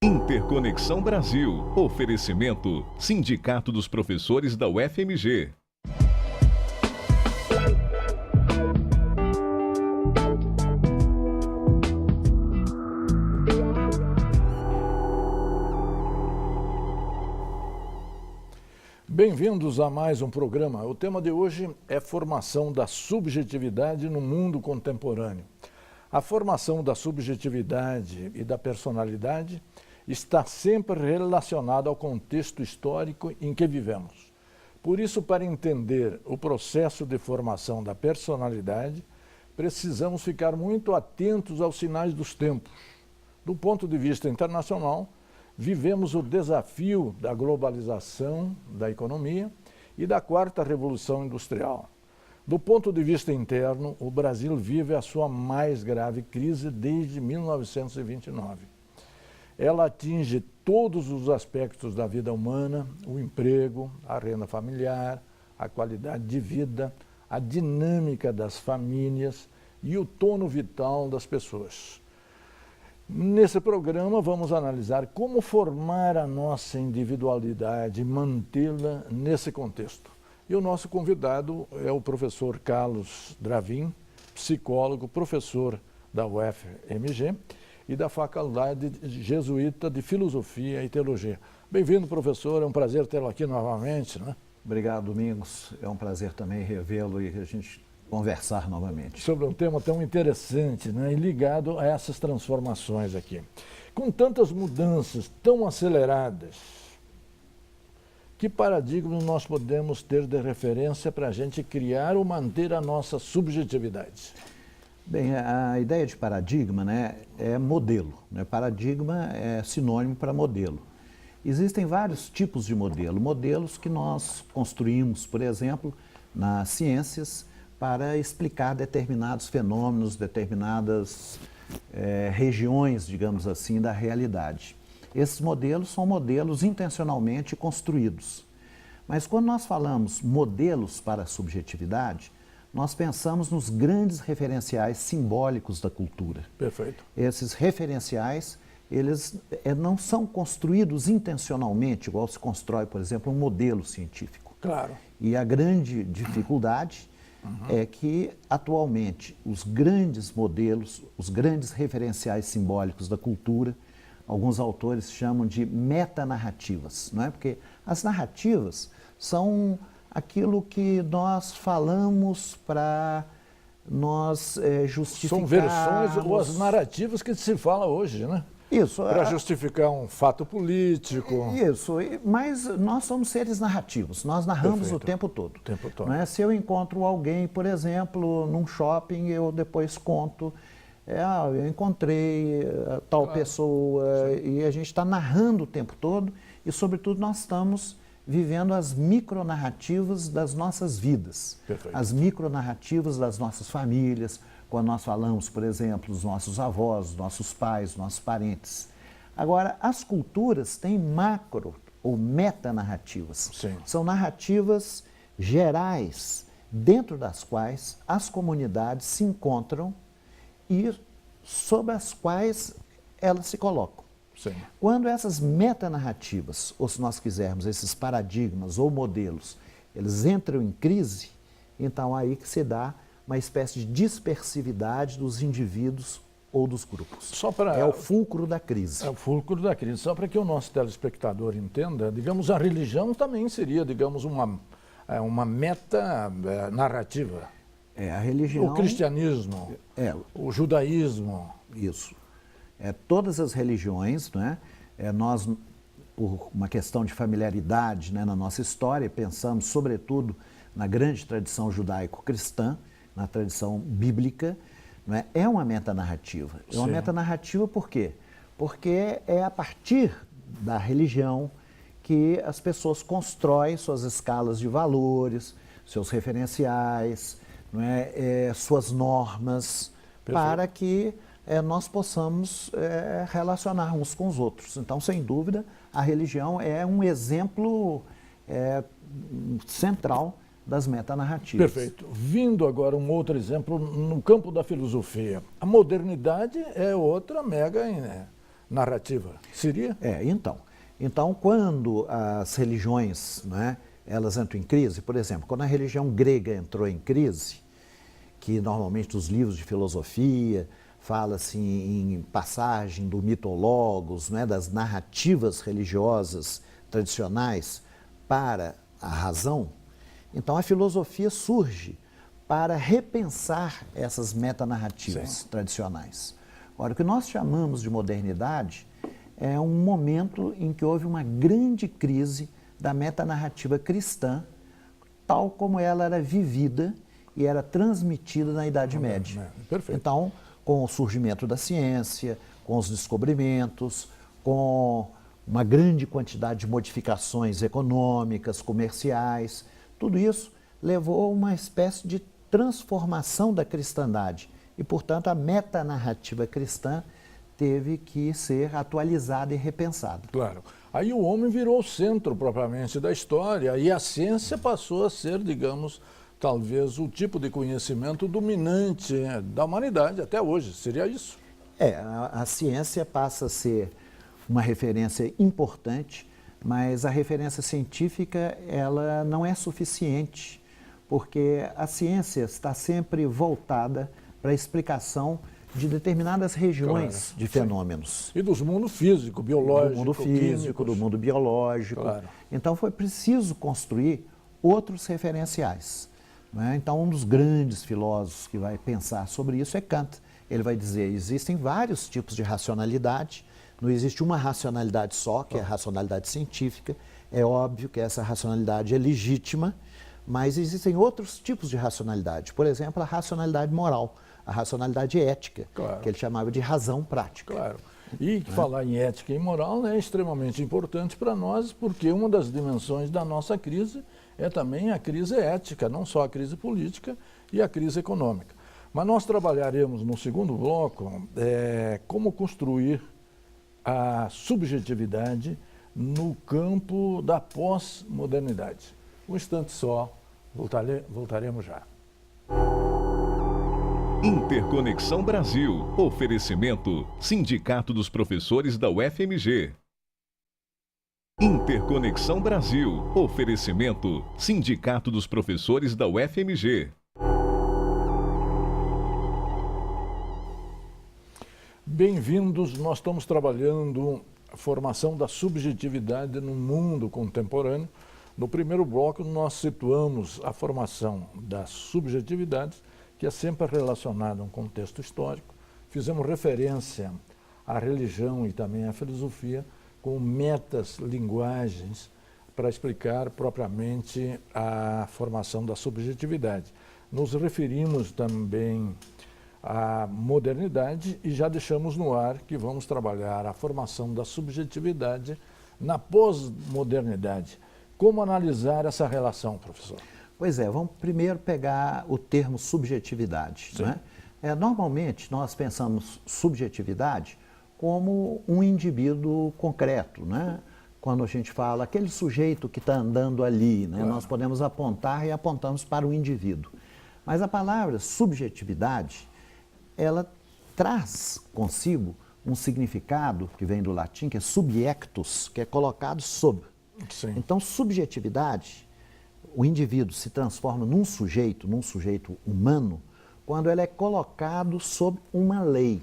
Interconexão Brasil. Oferecimento: Sindicato dos Professores da UFMG. Bem-vindos a mais um programa. O tema de hoje é formação da subjetividade no mundo contemporâneo. A formação da subjetividade e da personalidade está sempre relacionada ao contexto histórico em que vivemos. Por isso, para entender o processo de formação da personalidade, precisamos ficar muito atentos aos sinais dos tempos. Do ponto de vista internacional, vivemos o desafio da globalização da economia e da quarta revolução industrial. Do ponto de vista interno, o Brasil vive a sua mais grave crise desde 1929. Ela atinge todos os aspectos da vida humana: o emprego, a renda familiar, a qualidade de vida, a dinâmica das famílias e o tono vital das pessoas. Nesse programa, vamos analisar como formar a nossa individualidade e mantê-la nesse contexto. E o nosso convidado é o professor Carlos Dravin, psicólogo, professor da UFMG e da Faculdade Jesuíta de Filosofia e Teologia. Bem-vindo, professor, é um prazer tê-lo aqui novamente, né? Obrigado, Domingos. É um prazer também revê-lo e a gente conversar novamente. Sobre um tema tão interessante, né, e ligado a essas transformações aqui. Com tantas mudanças tão aceleradas, que paradigma nós podemos ter de referência para a gente criar ou manter a nossa subjetividade? Bem, a ideia de paradigma, né, é modelo. Né? Paradigma é sinônimo para modelo. Existem vários tipos de modelo. Modelos que nós construímos, por exemplo, nas ciências, para explicar determinados fenômenos, determinadas regiões, digamos assim, da realidade. Esses modelos são modelos intencionalmente construídos. Mas quando nós falamos modelos para a subjetividade, nós pensamos nos grandes referenciais simbólicos da cultura. Perfeito. Esses referenciais, eles não são construídos intencionalmente, igual se constrói, por exemplo, um modelo científico. Claro. E a grande dificuldade é que, atualmente, os grandes modelos, os grandes referenciais simbólicos da cultura, alguns autores chamam de metanarrativas, não é? Porque as narrativas são aquilo que nós falamos para nós justificar. São versões ou as narrativas que se fala hoje, né? Isso. Para justificar um fato político. Isso, mas nós somos seres narrativos, nós narramos Perfeito. o tempo todo. O tempo todo. Não é? Se eu encontro alguém, por exemplo, num shopping, eu depois conto, eu encontrei tal pessoa, e a gente está narrando o tempo todo, e sobretudo nós estamos vivendo as micronarrativas das nossas vidas, Perfeito. as micronarrativas das nossas famílias, quando nós falamos, por exemplo, dos nossos avós, dos nossos pais, dos nossos parentes. Agora, as culturas têm macro ou metanarrativas. Sim. São narrativas gerais, dentro das quais as comunidades se encontram e sobre as quais elas se colocam. Sim. Quando essas metanarrativas, ou se nós quisermos, esses paradigmas ou modelos, eles entram em crise, então aí que se dá uma espécie de dispersividade dos indivíduos ou dos grupos. É o fulcro da crise. É o fulcro da crise. Só para que o nosso telespectador entenda, digamos, a religião também seria, digamos, uma meta narrativa. A religião... O cristianismo, o judaísmo. Isso. Todas as religiões, né? Nós, por uma questão de familiaridade, né, na nossa história, pensamos sobretudo na grande tradição judaico-cristã, na tradição bíblica, não é? É uma metanarrativa. É uma metanarrativa por quê? Porque é a partir da religião que as pessoas constroem suas escalas de valores, seus referenciais, não é? Suas normas, Perfeito. Para que nós possamos relacionar uns com os outros. Então, sem dúvida, a religião é um exemplo central das metanarrativas. Perfeito. Vindo agora um outro exemplo no campo da filosofia. A modernidade é outra mega narrativa. Seria? Então, quando as religiões, né, elas entram em crise, por exemplo, quando a religião grega entrou em crise, que normalmente os livros de filosofia fala-se em passagem do mitologos, né, das narrativas religiosas tradicionais para a razão, então a filosofia surge para repensar essas metanarrativas tradicionais. Ora, o que nós chamamos de modernidade é um momento em que houve uma grande crise da metanarrativa cristã, tal como ela era vivida e era transmitida na Idade Média. Perfeito. Então, com o surgimento da ciência, com os descobrimentos, com uma grande quantidade de modificações econômicas, comerciais, tudo isso levou a uma espécie de transformação da cristandade e, portanto, a metanarrativa cristã teve que ser atualizada e repensada. Claro. Aí o homem virou o centro propriamente da história e a ciência passou a ser, digamos, talvez o tipo de conhecimento dominante da humanidade até hoje. Seria isso? A ciência passa a ser uma referência importante, mas a referência científica ela não é suficiente, porque a ciência está sempre voltada para a explicação de determinadas regiões de fenômenos. E do mundo físico, biológico, do mundo físico, do mundo biológico. Claro. Então foi preciso construir outros referenciais. Né? Então um dos grandes filósofos que vai pensar sobre isso é Kant. Ele vai dizer, existem vários tipos de racionalidade, não existe uma racionalidade só, que é a racionalidade científica. É óbvio que essa racionalidade é legítima, mas existem outros tipos de racionalidade. Por exemplo, a racionalidade moral, a racionalidade ética, que ele chamava de razão prática. Claro. E falar em ética e moral é extremamente importante para nós, porque uma das dimensões da nossa crise é também a crise ética, não só a crise política e a crise econômica. Mas nós trabalharemos no segundo bloco como construir a subjetividade no campo da pós-modernidade. Um instante só, voltaremos já. Interconexão Brasil. Oferecimento: Sindicato dos Professores da UFMG. Interconexão Brasil. Oferecimento: Sindicato dos Professores da UFMG. Bem-vindos, nós estamos trabalhando a formação da subjetividade no mundo contemporâneo. No primeiro bloco, nós situamos a formação das subjetividades, que é sempre relacionada a um contexto histórico. Fizemos referência à religião e também à filosofia com metalinguagens para explicar propriamente a formação da subjetividade. Nos referimos também à modernidade e já deixamos no ar que vamos trabalhar a formação da subjetividade na pós-modernidade. Como analisar essa relação, professor? Pois é, vamos primeiro pegar o termo subjetividade. Né? Normalmente, nós pensamos subjetividade como um indivíduo concreto, né? Quando a gente fala aquele sujeito que está andando ali, né? Nós podemos apontar e apontamos para o indivíduo. Mas a palavra subjetividade, ela traz consigo um significado que vem do latim, que é subjectus, que é colocado sob. Sim. Então, subjetividade, o indivíduo se transforma num sujeito humano, quando ele é colocado sob uma lei,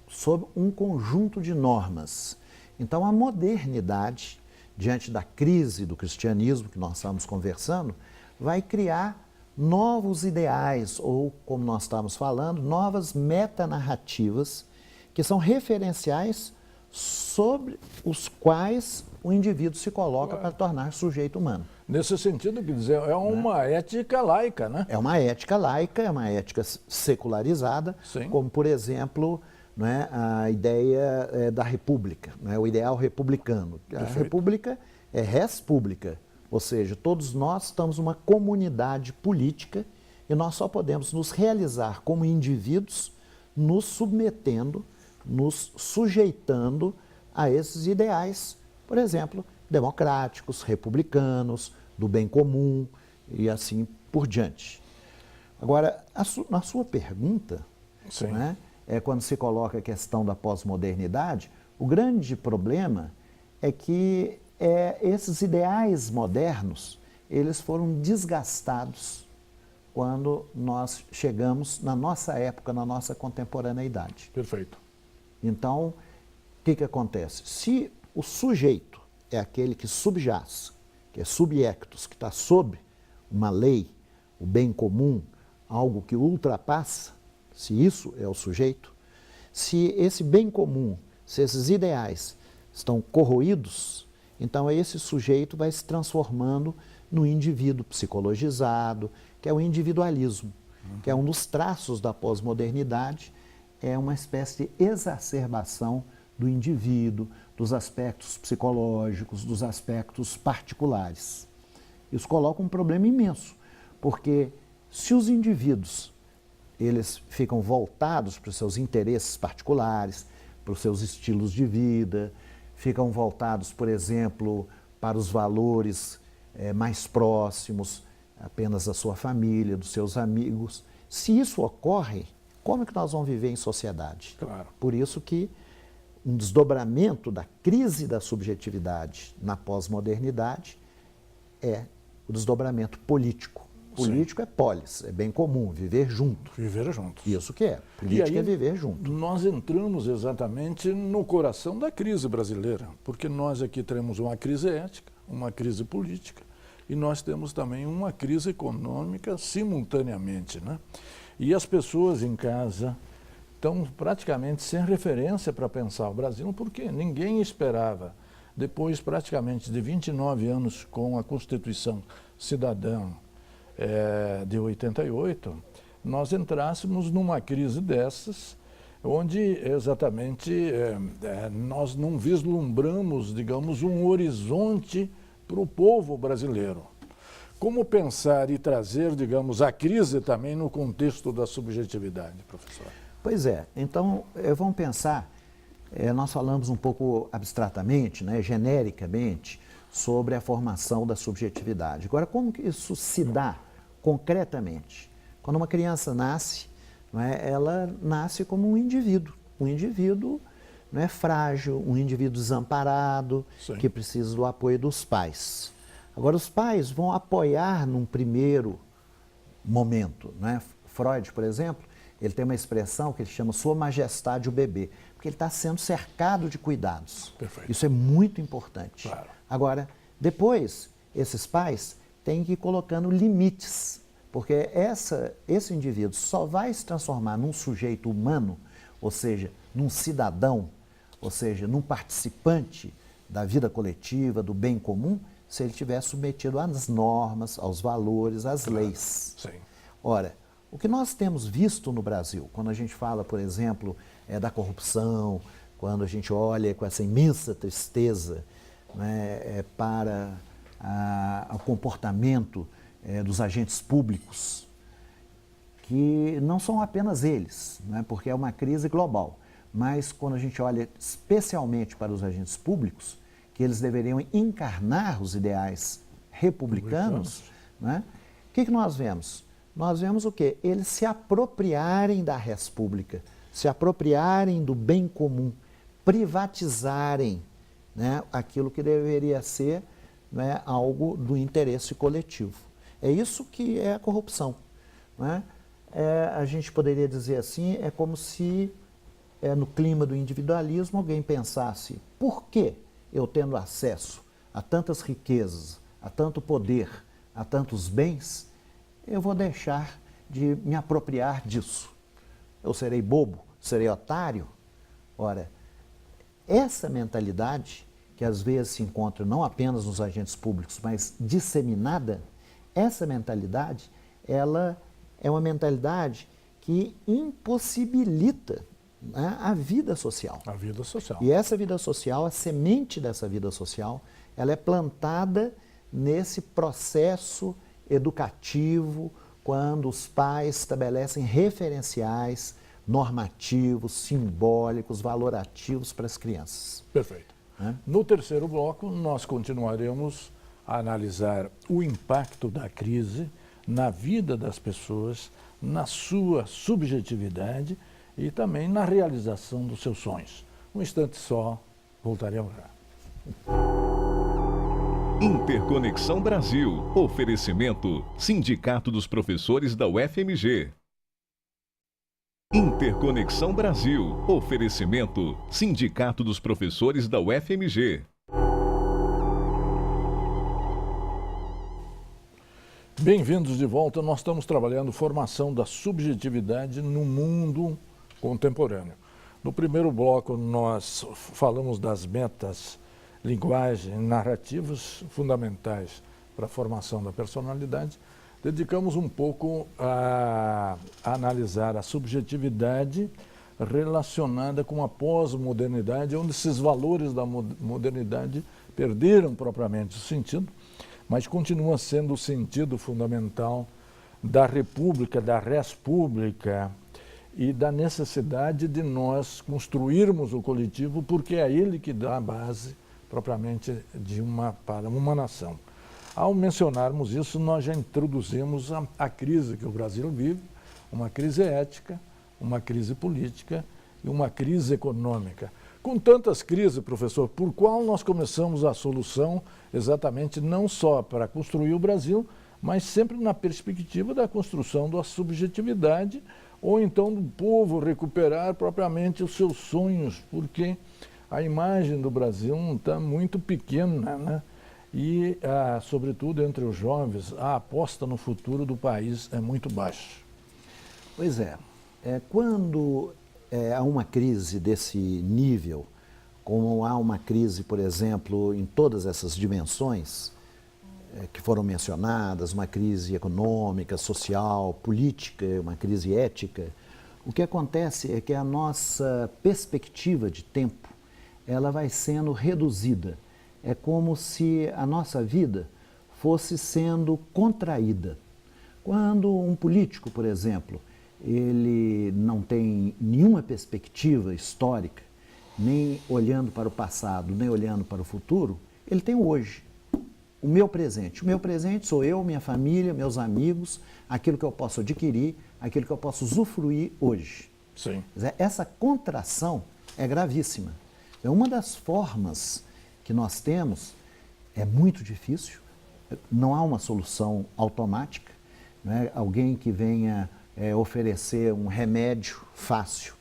sob um conjunto de normas. Então, a modernidade, diante da crise do cristianismo que nós estamos conversando, vai criar novos ideais, ou, como nós estamos falando, novas metanarrativas, que são referenciais sobre os quais o indivíduo se coloca para tornar sujeito humano. Nesse sentido, quer dizer, é uma ética laica, né? É uma ética laica, é uma ética secularizada, como, por exemplo, né, a ideia da república, né, o ideal republicano. A república é res publica, ou seja, todos nós estamos numa comunidade política e nós só podemos nos realizar como indivíduos nos submetendo, nos sujeitando a esses ideais, por exemplo, democráticos, republicanos, do bem comum e assim por diante. Agora, na sua pergunta, né, quando se coloca a questão da pós-modernidade, O grande problema é que esses ideais modernos, eles foram desgastados quando nós chegamos na nossa época, na nossa contemporaneidade. Perfeito. Então, o que acontece? Se o sujeito é aquele que subjaz, que é subjectus, que está sob uma lei, o bem comum, algo que ultrapassa, se isso é o sujeito, se esse bem comum, se esses ideais estão corroídos, então esse sujeito vai se transformando no indivíduo psicologizado, que é o individualismo, que é um dos traços da pós-modernidade, é uma espécie de exacerbação do indivíduo, dos aspectos psicológicos, dos aspectos particulares. Isso coloca um problema imenso, porque se os indivíduos eles ficam voltados para os seus interesses particulares, para os seus estilos de vida, ficam voltados, por exemplo, para os valores mais próximos, apenas da sua família, dos seus amigos. Se isso ocorre, como é que nós vamos viver em sociedade? Claro. Por isso que um desdobramento da crise da subjetividade na pós-modernidade é o desdobramento político. Político é polis, é bem comum, viver junto. Viver juntos. Isso que é. Política é viver junto. Nós entramos exatamente no coração da crise brasileira, porque nós aqui temos uma crise ética, uma crise política, e nós temos também uma crise econômica simultaneamente, né? E as pessoas em casa estão praticamente sem referência para pensar o Brasil, porque ninguém esperava, depois praticamente de 29 anos com a Constituição Cidadã de 88, nós entrássemos numa crise dessas, onde exatamente nós não vislumbramos, digamos, um horizonte para o povo brasileiro. Como pensar e trazer, digamos, a crise também no contexto da subjetividade, professor? Pois é, então vamos pensar, nós falamos um pouco abstratamente, né, genericamente, sobre a formação da subjetividade. Agora, como que isso se dá concretamente? Quando uma criança nasce, não é, ela nasce como um indivíduo não é, frágil, um indivíduo desamparado, Sim. que precisa do apoio dos pais. Agora, os pais vão apoiar num primeiro momento. Não é? Freud, por exemplo, ele tem uma expressão que ele chama Sua Majestade o Bebê, porque ele está sendo cercado de cuidados. Perfeito. Isso é muito importante. Claro. Agora, depois, esses pais têm que ir colocando limites, porque esse indivíduo só vai se transformar num sujeito humano, ou seja, num cidadão, ou seja, num participante da vida coletiva, do bem comum, se ele estiver submetido às normas, aos valores, às leis. Sim. Ora, o que nós temos visto no Brasil, quando a gente fala, por exemplo, da corrupção, quando a gente olha com essa imensa tristeza, né, para o comportamento dos agentes públicos, que não são apenas eles, né, porque é uma crise global, mas quando a gente olha especialmente para os agentes públicos, que eles deveriam encarnar os ideais republicanos, né, o que nós vemos? Nós vemos o quê? Eles se apropriarem da res pública, se apropriarem do bem comum, privatizarem, né, aquilo que deveria ser, né, algo do interesse coletivo. É isso que é a corrupção. Né? A gente poderia dizer assim, é como se no clima do individualismo alguém pensasse, por que eu tendo acesso a tantas riquezas, a tanto poder, a tantos bens, eu vou deixar de me apropriar disso? Eu serei bobo? Serei otário? Ora, essa mentalidade, que às vezes se encontra não apenas nos agentes públicos, mas disseminada, essa mentalidade, ela é uma mentalidade que impossibilita, né, a vida social. A vida social. E essa vida social, a semente dessa vida social, ela é plantada nesse processo educativo, quando os pais estabelecem referenciais normativos, simbólicos, valorativos para as crianças. Perfeito. No terceiro bloco, nós continuaremos a analisar o impacto da crise na vida das pessoas, na sua subjetividade e também na realização dos seus sonhos. Um instante só, voltaremos já. Interconexão Brasil. Oferecimento: Sindicato dos Professores da UFMG. Interconexão Brasil. Oferecimento: Sindicato dos Professores da UFMG. Bem-vindos de volta. Nós estamos trabalhando formação da subjetividade no mundo contemporâneo. No primeiro bloco, nós falamos das metas, linguagem, narrativas fundamentais para a formação da personalidade. Dedicamos um pouco a analisar a subjetividade relacionada com a pós-modernidade, onde esses valores da modernidade perderam propriamente o sentido, mas continua sendo o sentido fundamental da república, da res pública e da necessidade de nós construirmos o coletivo, porque é ele que dá a base propriamente para uma nação. Ao mencionarmos isso, nós já introduzimos a crise que o Brasil vive, uma crise ética, uma crise política e uma crise econômica. Com tantas crises, professor, por qual nós começamos a solução exatamente não só para construir o Brasil, mas sempre na perspectiva da construção da subjetividade, ou então do povo recuperar propriamente os seus sonhos, porque a imagem do Brasil está muito pequena, né? E, sobretudo entre os jovens, a aposta no futuro do país é muito baixa. Pois é, quando há uma crise desse nível, como há uma crise, por exemplo, em todas essas dimensões que foram mencionadas, uma crise econômica, social, política, uma crise ética, o que acontece é que a nossa perspectiva de tempo, ela vai sendo reduzida. É como se a nossa vida fosse sendo contraída. Quando um político, por exemplo, ele não tem nenhuma perspectiva histórica, nem olhando para o passado, nem olhando para o futuro, ele tem o hoje, o meu presente. O meu presente sou eu, minha família, meus amigos, aquilo que eu posso adquirir, aquilo que eu posso usufruir hoje. Sim. Essa contração é gravíssima. É uma das formas que nós temos, é muito difícil, não há uma solução automática, né? Alguém que venha oferecer um remédio fácil,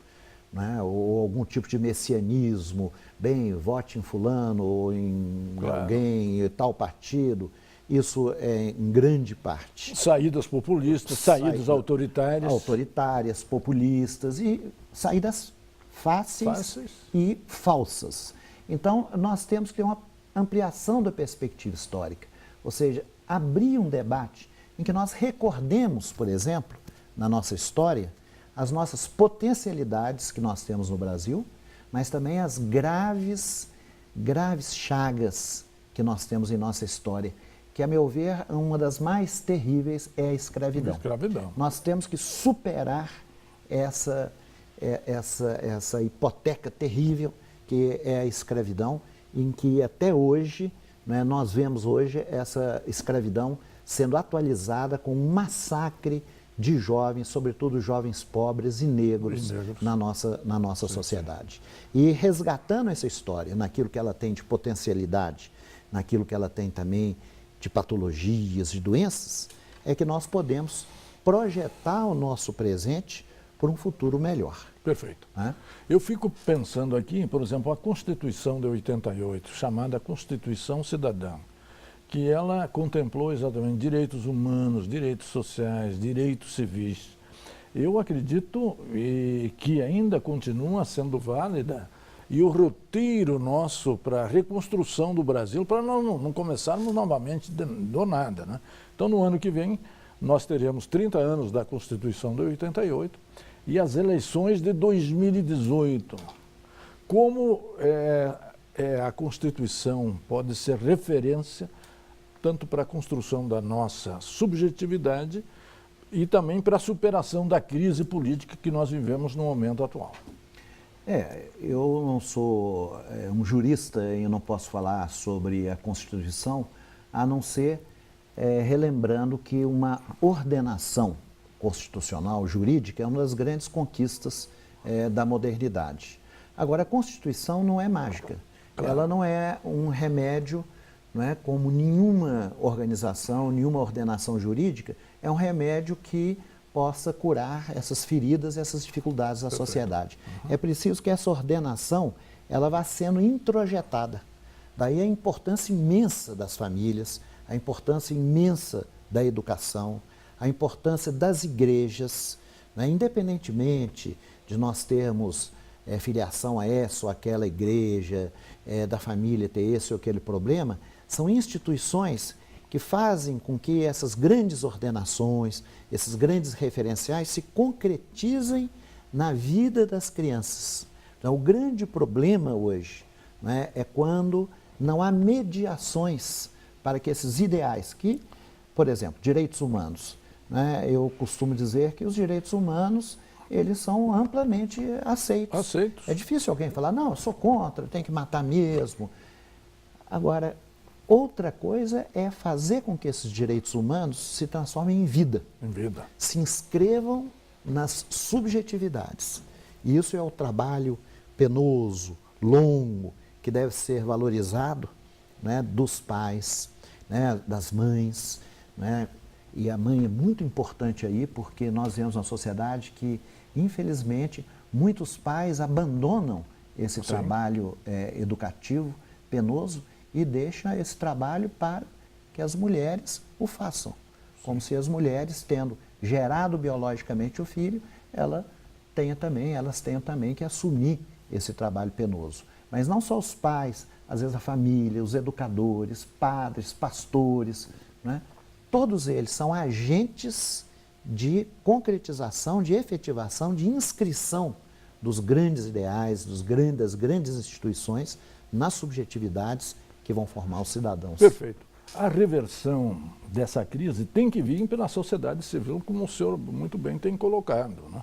né? Ou algum tipo de messianismo, bem, vote em fulano ou em alguém, em tal partido, isso é em grande parte. Saídas populistas, saídas autoritárias. Autoritárias, populistas e saídas fáceis e falsas. Então, nós temos que ter uma ampliação da perspectiva histórica, ou seja, abrir um debate em que nós recordemos, por exemplo, na nossa história, as nossas potencialidades que nós temos no Brasil, mas também as graves chagas que nós temos em nossa história, que, a meu ver, uma das mais terríveis é a escravidão. Nós temos que superar essa hipoteca terrível que é a escravidão, em que até hoje, né, nós vemos hoje essa escravidão sendo atualizada com um massacre de jovens, sobretudo jovens pobres e negros na nossa sociedade. E resgatando essa história, naquilo que ela tem de potencialidade, naquilo que ela tem também de patologias, de doenças, é que nós podemos projetar o nosso presente por um futuro melhor. Perfeito. Eu fico pensando aqui, por exemplo, a Constituição de 88, chamada Constituição Cidadã, que ela contemplou exatamente direitos humanos, direitos sociais, direitos civis. Eu acredito que ainda continua sendo válida e o roteiro nosso para a reconstrução do Brasil, para nós não começarmos novamente do nada, né? Então, no ano que vem, nós teremos 30 anos da Constituição de 88 e as eleições de 2018. Como a Constituição pode ser referência tanto para a construção da nossa subjetividade e também para a superação da crise política que nós vivemos no momento atual. Eu não sou um jurista e eu não posso falar sobre a Constituição, a não ser relembrando que uma ordenação constitucional, jurídica, é uma das grandes conquistas da modernidade. Agora, a Constituição não é mágica. Claro. Ela não é um remédio, não é como nenhuma organização, nenhuma ordenação jurídica, é um remédio que possa curar essas feridas, essas dificuldades da sociedade. É preciso que essa ordenação ela vá sendo introjetada. Daí a importância imensa das famílias, a importância imensa da educação, a importância das igrejas, né? Independentemente de nós termos filiação a essa ou aquela igreja, da família ter esse ou aquele problema, são instituições que fazem com que essas grandes ordenações, esses grandes referenciais se concretizem na vida das crianças. Então, o grande problema hoje, né, é quando não há mediações para que esses ideais que, por exemplo, direitos humanos, né, eu costumo dizer que os direitos humanos eles são amplamente aceitos. É difícil alguém falar, não, eu sou contra, tem que matar mesmo. Agora, outra coisa é fazer com que esses direitos humanos se transformem em vida. Se inscrevam nas subjetividades. E isso é o trabalho penoso, longo, que deve ser valorizado, né, dos pais, né, das mães, né? E a mãe é muito importante aí, porque nós vemos uma sociedade que, infelizmente, muitos pais abandonam esse trabalho educativo, penoso, e deixam esse trabalho para que as mulheres o façam. Como se as mulheres, tendo gerado biologicamente o filho, elas tenham também que assumir esse trabalho penoso. Mas não só os pais, às vezes a família, os educadores, padres, pastores, né? Todos eles são agentes de concretização, de efetivação, de inscrição dos grandes ideais, das grandes instituições nas subjetividades que vão formar os cidadãos. Perfeito. A reversão dessa crise tem que vir pela sociedade civil, como o senhor muito bem tem colocado, né?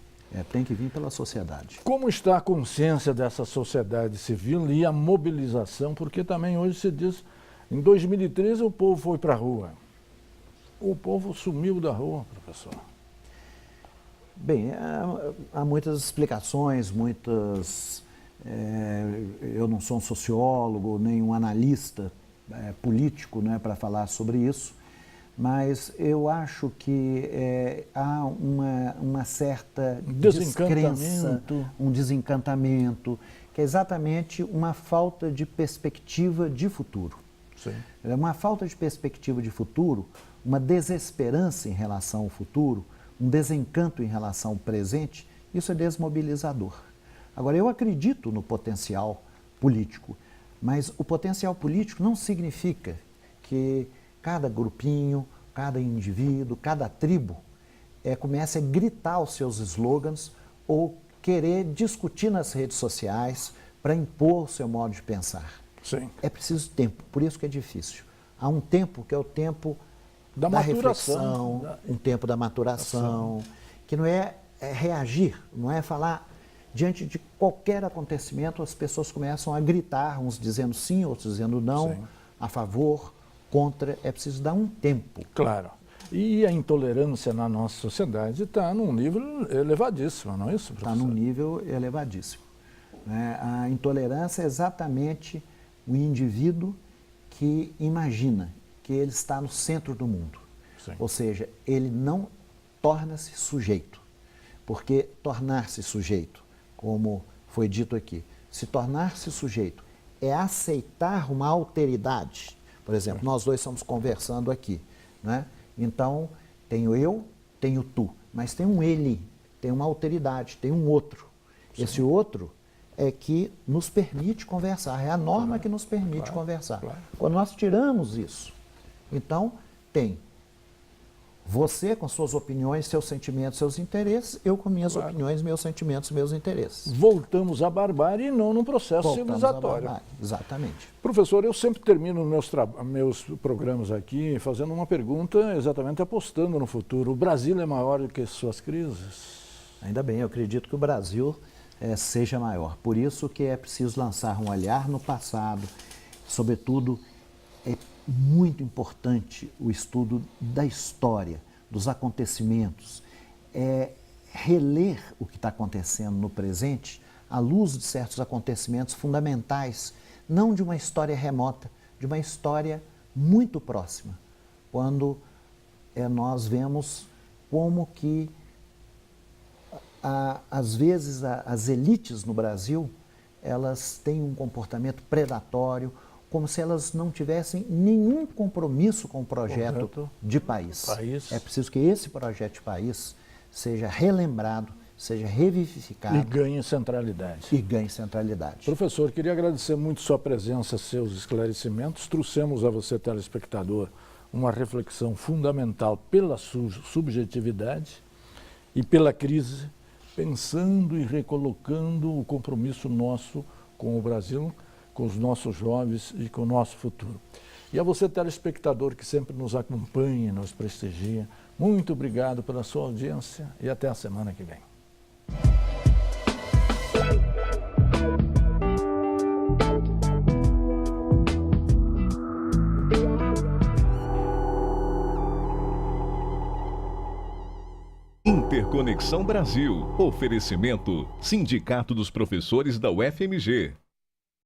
Tem que vir pela sociedade. Como está a consciência dessa sociedade civil e a mobilização? Porque também hoje se diz, em 2013 o povo foi para a rua. O povo sumiu da rua, professor. Bem, há muitas explicações, eu não sou um sociólogo, nem um analista político, né, para falar sobre isso, mas eu acho que há uma certa descrença, um desencantamento, que é exatamente uma falta de perspectiva de futuro. Sim. É uma falta de perspectiva de futuro, uma desesperança em relação ao futuro, um desencanto em relação ao presente, isso é desmobilizador. Agora, eu acredito no potencial político, mas o potencial político não significa que cada grupinho, cada indivíduo, cada tribo comece a gritar os seus slogans ou querer discutir nas redes sociais para impor o seu modo de pensar. Sim. É preciso tempo, por isso que é difícil. Há um tempo que é o tempo da reflexão, um tempo da maturação, que não é reagir, não é falar diante de qualquer acontecimento, as pessoas começam a gritar, uns dizendo sim, outros dizendo não, a favor, contra, é preciso dar um tempo. Claro. E a intolerância na nossa sociedade está num nível elevadíssimo, não é isso, professor? Está num nível elevadíssimo. A intolerância é exatamente o indivíduo que imagina que ele está no centro do mundo. Sim. Ou seja, ele não torna-se sujeito. Porque tornar-se sujeito, como foi dito aqui, se tornar-se sujeito é aceitar uma alteridade. Por exemplo, nós dois estamos conversando aqui, né? Então, tenho eu, tenho tu, mas tem um ele, tem uma alteridade, tem um outro. Sim. Esse outro é que nos permite conversar, é a norma que nos permite conversar. Quando nós tiramos isso, então tem você com suas opiniões, seus sentimentos, seus interesses, eu com minhas opiniões, meus sentimentos, meus interesses. Voltamos à barbárie e não num processo civilizatório. Exatamente. Professor, eu sempre termino meus programas aqui fazendo uma pergunta exatamente apostando no futuro. O Brasil é maior do que suas crises? Ainda bem, eu acredito que o Brasil seja maior. Por isso que é preciso lançar um olhar no passado. Sobretudo, é muito importante o estudo da história, dos acontecimentos, reler o que está acontecendo no presente à luz de certos acontecimentos fundamentais, não de uma história remota, de uma história muito próxima, quando nós vemos como que, às vezes, as elites no Brasil, elas têm um comportamento predatório, como se elas não tivessem nenhum compromisso com o projeto de país. É preciso que esse projeto de país seja relembrado, seja revivificado. E ganhe centralidade. Professor, queria agradecer muito sua presença, seus esclarecimentos. Trouxemos a você, telespectador, uma reflexão fundamental pela subjetividade e pela crise, pensando e recolocando o compromisso nosso com o Brasil, com os nossos jovens e com o nosso futuro. E a você, telespectador, que sempre nos acompanha, nos prestigia, muito obrigado pela sua audiência e até a semana que vem. Interconexão Brasil. Oferecimento: Sindicato dos Professores da UFMG.